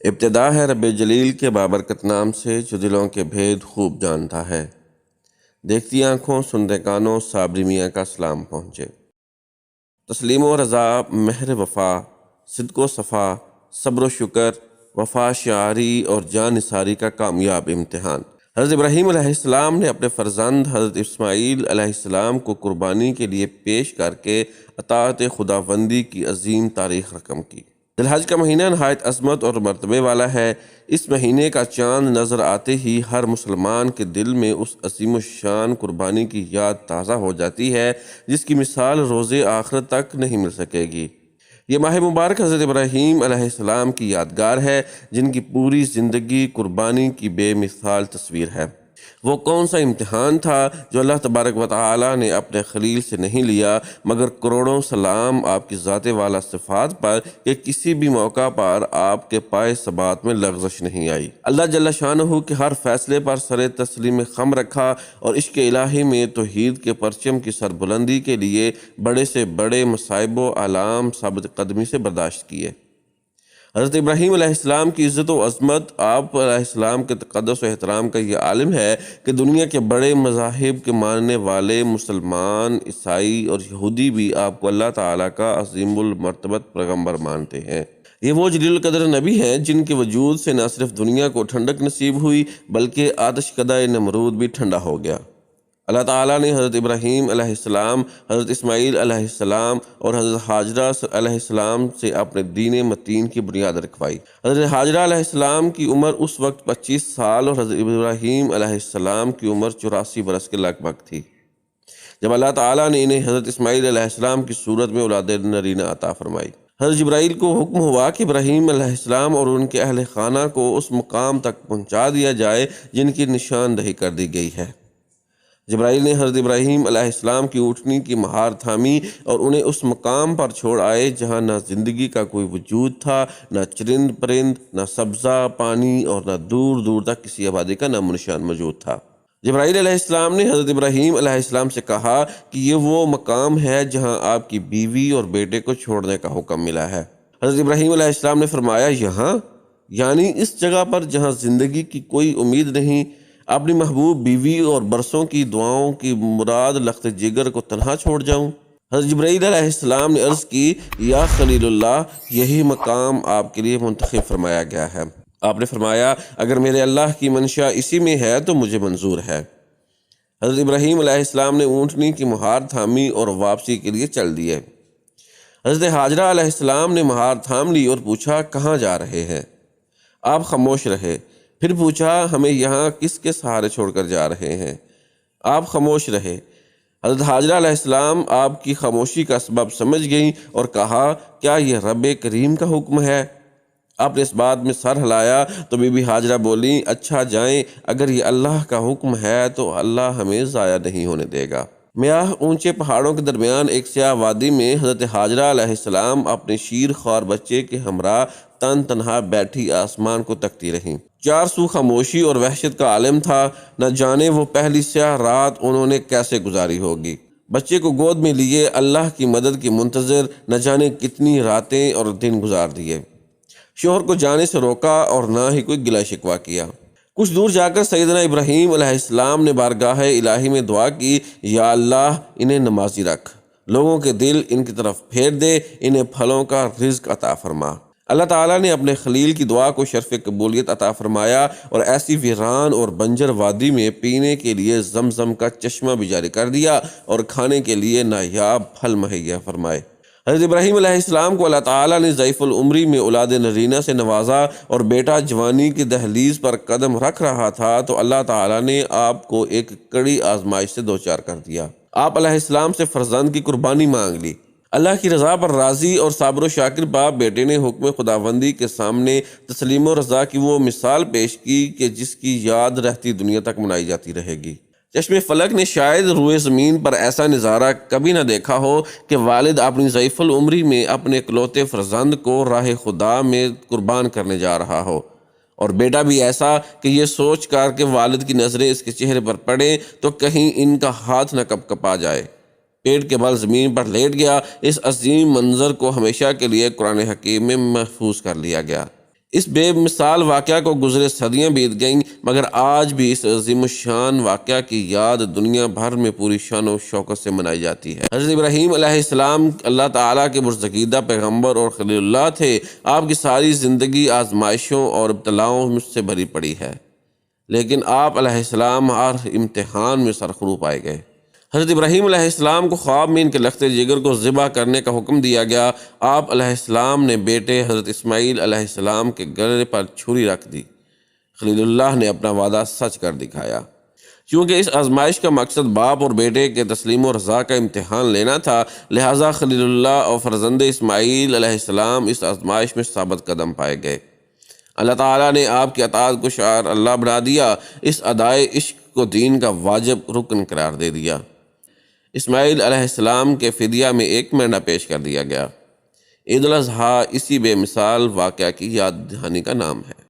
ابتدا ہے رب جلیل کے بابرکت نام سے جو دلوں کے بھید خوب جانتا ہے۔ دیکھتی آنکھوں سنتے کانوں صابری میاں کا سلام پہنچے۔ تسلیم و رضا، مہر وفا، صدق و صفا، صبر و شکر، وفا شعاری اور جان نثاری کا کامیاب امتحان۔ حضرت ابراہیم علیہ السلام نے اپنے فرزند حضرت اسماعیل علیہ السلام کو قربانی کے لیے پیش کر کے اطاعت خداوندی کی عظیم تاریخ رقم کی۔ ذی الحج کا مہینہ نہایت عظمت اور مرتبے والا ہے۔ اس مہینے کا چاند نظر آتے ہی ہر مسلمان کے دل میں اس عظیم الشان قربانی کی یاد تازہ ہو جاتی ہے جس کی مثال روز آخرت تک نہیں مل سکے گی۔ یہ ماہ مبارک حضرت ابراہیم علیہ السلام کی یادگار ہے جن کی پوری زندگی قربانی کی بے مثال تصویر ہے۔ وہ کون سا امتحان تھا جو اللہ تبارک و تعالی نے اپنے خلیل سے نہیں لیا، مگر کروڑوں سلام آپ کی ذات والا صفات پر کہ کسی بھی موقع پر آپ کے پائے ثبات میں لغزش نہیں آئی۔ اللہ جل شانہ کے ہر فیصلے پر سر تسلیم خم رکھا اور عشق الہی میں توحید کے پرچم کی سربلندی کے لیے بڑے سے بڑے مصائب و آلام ثابت قدمی سے برداشت کیے۔ حضرت ابراہیم علیہ السلام کی عزت و عظمت، آپ علیہ السلام کے تقدس و احترام کا یہ عالم ہے کہ دنیا کے بڑے مذاہب کے ماننے والے مسلمان، عیسائی اور یہودی بھی آپ کو اللہ تعالیٰ کا عظیم المرتبت پیغمبر مانتے ہیں۔ یہ وہ جلیل القدر نبی ہیں جن کے وجود سے نہ صرف دنیا کو ٹھنڈک نصیب ہوئی بلکہ آتش کدہ نمرود بھی ٹھنڈا ہو گیا۔ اللہ تعالیٰ نے حضرت ابراہیم علیہ السلام، حضرت اسماعیل علیہ السلام اور حضرت حاجرہ علیہ السلام سے اپنے دین متین کی بنیاد رکھوائی۔ حضرت حاجرہ علیہ السلام کی عمر اس وقت 25 سال اور حضرت ابراہیم علیہ السلام کی عمر 84 برس کے لگ بھگ تھی جب اللہ تعالیٰ نے انہیں حضرت اسماعیل علیہ السلام کی صورت میں اولاد نرینہ عطا فرمائی۔ حضرت جبرائیل کو حکم ہوا کہ ابراہیم علیہ السلام اور ان کے اہل خانہ کو اس مقام تک پہنچا دیا جائے جن کی نشاندہی کر دی گئی ہے۔ جبرائیل نے حضرت ابراہیم علیہ السلام کی اونٹنی کی مہار تھامی اور انہیں اس مقام پر چھوڑ آئے جہاں نہ زندگی کا کوئی وجود تھا، نہ چرند پرند، نہ سبزہ پانی اور نہ دور دور تک کسی آبادی کا نام و نشان موجود تھا۔ جبرائیل علیہ السلام نے حضرت ابراہیم علیہ السلام سے کہا کہ یہ وہ مقام ہے جہاں آپ کی بیوی اور بیٹے کو چھوڑنے کا حکم ملا ہے۔ حضرت ابراہیم علیہ السلام نے فرمایا، یہاں یعنی اس جگہ پر جہاں زندگی کی کوئی امید نہیں، اپنی محبوب بیوی اور برسوں کی دعاؤں کی مراد لخت جگر کو تنہا چھوڑ جاؤں؟ حضرت جبرائیل علیہ السلام نے عرض کی، یا خلیل اللہ، یہی مقام آپ کے لیے منتخب فرمایا گیا ہے۔ آپ نے فرمایا، اگر میرے اللہ کی منشا اسی میں ہے تو مجھے منظور ہے۔ حضرت ابراہیم علیہ السلام نے اونٹنی کی مہار تھامی اور واپسی کے لیے چل دیے۔ حضرت حاجرہ علیہ السلام نے مہار تھام لی اور پوچھا، کہاں جا رہے ہیں؟ آپ خاموش رہے۔ پھر پوچھا، ہمیں یہاں کس کے سہارے چھوڑ کر جا رہے ہیں؟ آپ خاموش رہے۔ حضرت حاجرہ علیہ السلام آپ کی خاموشی کا سبب سمجھ گئیں اور کہا، کیا یہ رب کریم کا حکم ہے؟ آپ نے اس بات میں سر ہلایا تو بی بی حاجرہ بولیں، اچھا جائیں، اگر یہ اللہ کا حکم ہے تو اللہ ہمیں ضائع نہیں ہونے دے گا۔ میاہ اونچے پہاڑوں کے درمیان ایک سیاہ وادی میں حضرت حاجرہ علیہ السلام اپنے شیر خوار بچے کے ہمراہ تن تنہا بیٹھی آسمان کو تکتی رہیں۔ چار سو خاموشی اور وحشت کا عالم تھا، نہ جانے وہ پہلی سیاہ رات انہوں نے کیسے گزاری ہوگی۔ بچے کو گود میں لیے اللہ کی مدد کی منتظر نہ جانے کتنی راتیں اور دن گزار دیے۔ شوہر کو جانے سے روکا اور نہ ہی کوئی گلہ شکوہ کیا۔ کچھ دور جا کر سیدنا ابراہیم علیہ السلام نے بارگاہ الہی میں دعا کی، یا اللہ، انہیں نمازی رکھ، لوگوں کے دل ان کی طرف پھیر دے، انہیں پھلوں کا رزق عطا فرما۔ اللہ تعالیٰ نے اپنے خلیل کی دعا کو شرف قبولیت عطا فرمایا اور ایسی ویران اور بنجر وادی میں پینے کے لیے زمزم کا چشمہ بھی جاری کر دیا اور کھانے کے لیے نایاب پھل مہیا فرمائے۔ حضرت ابراہیم علیہ السلام کو اللہ تعالیٰ نے ضعیف العمری میں اولاد نرینہ سے نوازا اور بیٹا جوانی کی دہلیز پر قدم رکھ رہا تھا تو اللہ تعالیٰ نے آپ کو ایک کڑی آزمائش سے دوچار کر دیا۔ آپ علیہ السلام سے فرزند کی قربانی مانگ لی۔ اللہ کی رضا پر راضی اور صابر و شاکر باپ بیٹے نے حکم خداوندی کے سامنے تسلیم و رضا کی وہ مثال پیش کی کہ جس کی یاد رہتی دنیا تک منائی جاتی رہے گی۔ چشم فلک نے شاید روئے زمین پر ایسا نظارہ کبھی نہ دیکھا ہو کہ والد اپنی ضعیف العمری میں اپنے اکلوتے فرزند کو راہ خدا میں قربان کرنے جا رہا ہو، اور بیٹا بھی ایسا کہ یہ سوچ کر کہ والد کی نظریں اس کے چہرے پر پڑیں تو کہیں ان کا ہاتھ نہ کپ کپا جائے، پیٹ کے بل زمین پر لیٹ گیا۔ اس عظیم منظر کو ہمیشہ کے لیے قرآن حکیم میں محفوظ کر لیا گیا۔ اس بے مثال واقعہ کو گزرے صدیاں بیت گئیں، مگر آج بھی اس عظیم الشان واقعہ کی یاد دنیا بھر میں پوری شان و شوکت سے منائی جاتی ہے۔ حضرت ابراہیم علیہ السلام اللہ تعالیٰ کے پرستگیدہ پیغمبر اور خلیل اللہ تھے۔ آپ کی ساری زندگی آزمائشوں اور ابتلاؤں سے بھری پڑی ہے، لیکن آپ علیہ السلام ہر امتحان میں سرخرو پائے گئے۔ حضرت ابراہیم علیہ السلام کو خواب میں ان کے لخت جگر کو ذبح کرنے کا حکم دیا گیا۔ آپ علیہ السلام نے بیٹے حضرت اسماعیل علیہ السلام کے گلے پر چھری رکھ دی۔ خلیل اللہ نے اپنا وعدہ سچ کر دکھایا۔ چونکہ اس آزمائش کا مقصد باپ اور بیٹے کے تسلیم و رضا کا امتحان لینا تھا، لہٰذا خلیل اللہ اور فرزند اسماعیل علیہ السلام اس آزمائش میں ثابت قدم پائے گئے۔ اللہ تعالیٰ نے آپ کی اطاعت کو شعار اللہ بنا دیا، اس ادائے عشق کو دین کا واجب رکن قرار دے دیا۔ اسماعیل علیہ السلام کے فدیہ میں ایک مینڈا پیش کر دیا گیا۔ عید الاضحیٰ اسی بے مثال واقعہ کی یاد دہانی کا نام ہے۔